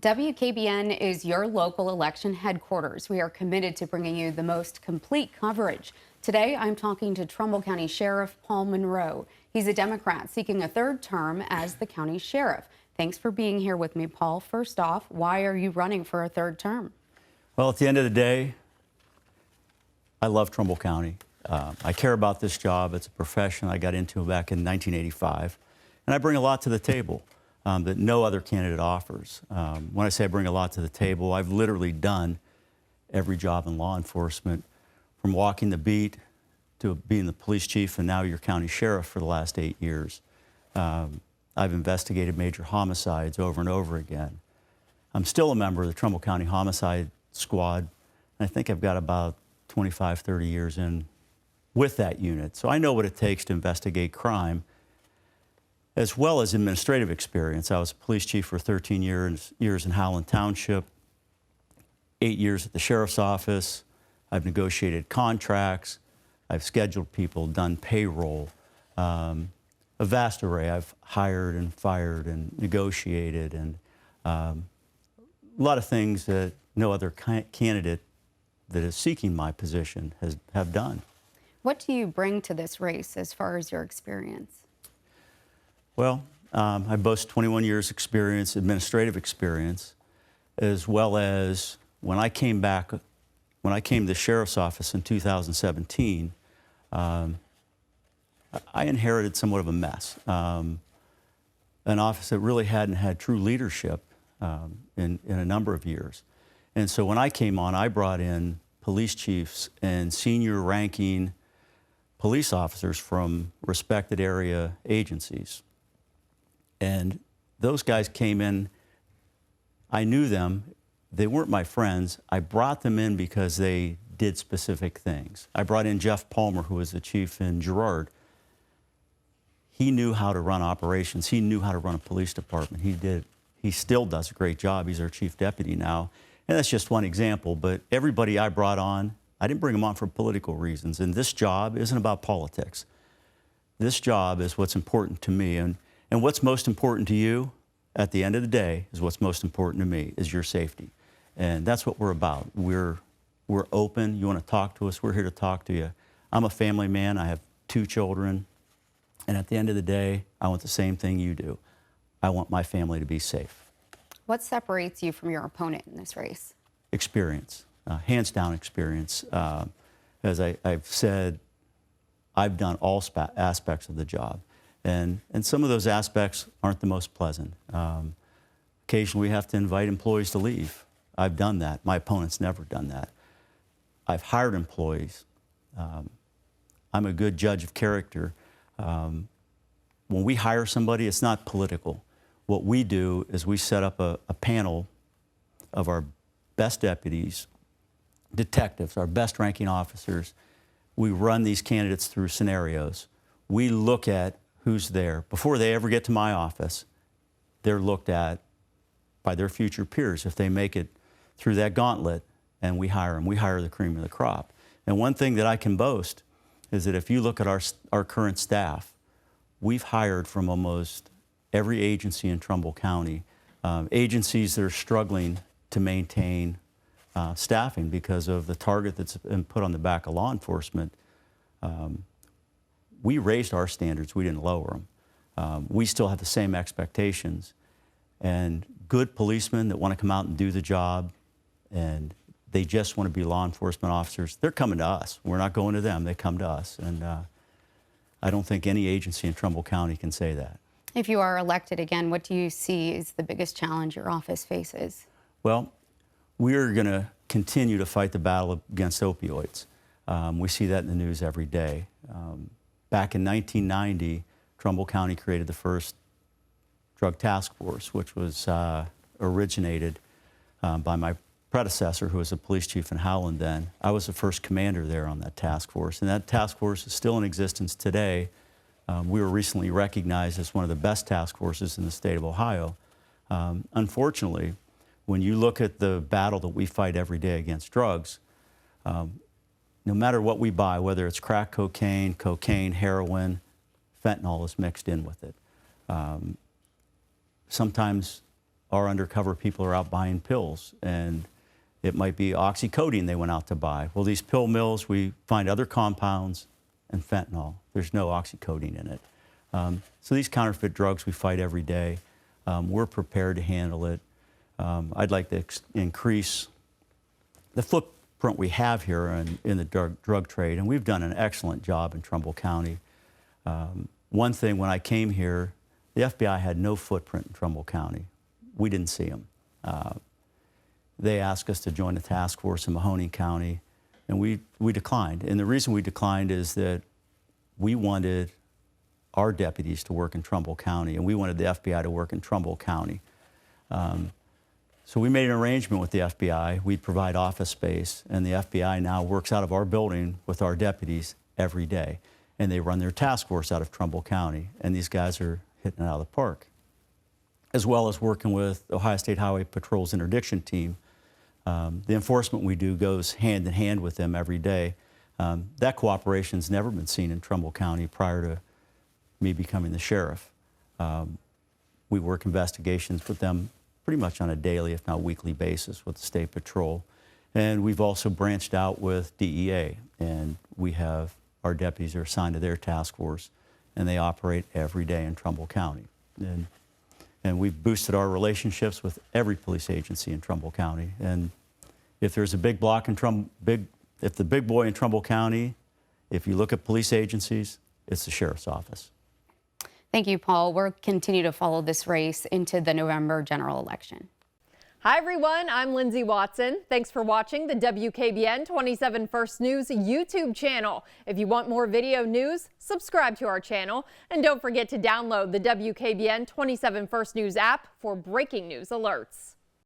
WKBN is your local election headquarters. We are committed to bringing you the most complete coverage. Today, I'm talking to Trumbull County Sheriff Paul Monroe. He's a Democrat seeking a third term as the county sheriff. Thanks for being here with me, Paul. First off, why are you running for a third term? Well, at the end of the day, I love Trumbull County. I care about this job. It's a profession I got into back in 1985, and I bring a lot to the table that no other candidate offers. When I say I bring a lot to the table, I've literally done every job in law enforcement, from walking the beat to being the police chief and now your county sheriff for the last 8 years. I've investigated major homicides over and over again. I'm still a member of the Trumbull County Homicide Squad, and I think I've got about 25, 30 years in with that unit. So I know what it takes to investigate crime, as well as administrative experience. I was a police chief for 13 years in Howland Township, 8 years at the sheriff's office. I've negotiated contracts. I've scheduled people, done payroll. A vast array. I've hired and fired and negotiated, and a lot of things that no other candidate that is seeking my position have done. What do you bring to this race as far as your experience? Well, I boast 21 years experience, administrative experience, as well as when I came to the sheriff's office in 2017, I inherited somewhat of a mess. An office that really hadn't had true leadership in a number of years. And so when I came on, I brought in police chiefs and senior ranking police officers from respected area agencies. And those guys came in, I knew them, they weren't my friends. I brought them in because they did specific things. I brought in Jeff Palmer, who was the chief in Girard. He knew how to run operations. He knew how to run a police department. He still does a great job. He's our chief deputy now. And that's just one example, but everybody I brought on, I didn't bring them on for political reasons. And this job isn't about politics. This job is what's important to me. And what's most important to you at the end of the day is what's most important to me, is your safety. And that's what we're about. We're open. You want to talk to us, we're here to talk to you. I'm a family man. I have 2 children. And at the end of the day, I want the same thing you do. I want my family to be safe. What separates you from your opponent in this race? Experience, hands down experience. As I've said, I've done all aspects of the job. And some of those aspects aren't the most pleasant. Occasionally we have to invite employees to leave. I've done that. My opponent's never done that. I've hired employees. I'm a good judge of character. When we hire somebody, it's not political. What we do is we set up a panel of our best deputies, detectives, our best ranking officers. We run these candidates through scenarios. We look at who's there. Before they ever get to my office, they're looked at by their future peers if they make it through that gauntlet, and we hire them. We hire the cream of the crop. And one thing that I can boast is that if you look at our current staff, we've hired from almost every agency in Trumbull County, agencies that are struggling to maintain staffing because of the target that's been put on the back of law enforcement. We raised our standards, we didn't lower them. We still have the same expectations. And good policemen that want to come out and do the job, and they just want to be law enforcement officers, they're coming to us. We're not going to them, they come to us. And I don't think any agency in Trumbull County can say that. If you are elected again, what do you see is the biggest challenge your office faces? Well, we're going to continue to fight the battle against opioids. We see that in the news every day. Back in 1990, Trumbull County created the first drug task force, which was originated by my predecessor, who was a police chief in Howland then. I was the first commander there on that task force, and that task force is still in existence today. We were recently recognized as one of the best task forces in the state of Ohio. Unfortunately, when you look at the battle that we fight every day against drugs, no matter what we buy, whether it's crack cocaine, heroin, fentanyl is mixed in with it. Sometimes our undercover people are out buying pills, and it might be oxycodone they went out to buy. Well, these pill mills, we find other compounds and fentanyl. There's no oxycodone in it. So these counterfeit drugs we fight every day. We're prepared to handle it. I'd like to increase the footprint we have here in the drug trade, and we've done an excellent job in Trumbull County. One thing, when I came here, the FBI had no footprint in Trumbull County. We didn't see them. They asked us to join the task force in Mahoning County, and we declined. And the reason we declined is that we wanted our deputies to work in Trumbull County, and we wanted the FBI to work in Trumbull County. So we made an arrangement with the FBI. We'd provide office space, and the FBI now works out of our building with our deputies every day. And they run their task force out of Trumbull County, and these guys are hitting it out of the park. As well as working with Ohio State Highway Patrol's interdiction team. The enforcement we do goes hand in hand with them every day. That cooperation's never been seen in Trumbull County prior to me becoming the sheriff. We work investigations with them pretty much on a daily, if not weekly basis with the State Patrol. And we've also branched out with DEA, and we have our deputies are assigned to their task force, and they operate every day in Trumbull County. And we've boosted our relationships with every police agency in Trumbull County. And if there's a big block in if the big boy in Trumbull County, if you look at police agencies, it's the sheriff's office. Thank you, Paul. We'll continue to follow this race into the November general election. Hi, everyone. I'm Lindsay Watson. Thanks for watching the WKBN 27 First News YouTube channel. If you want more video news, subscribe to our channel. And don't forget to download the WKBN 27 First News app for breaking news alerts.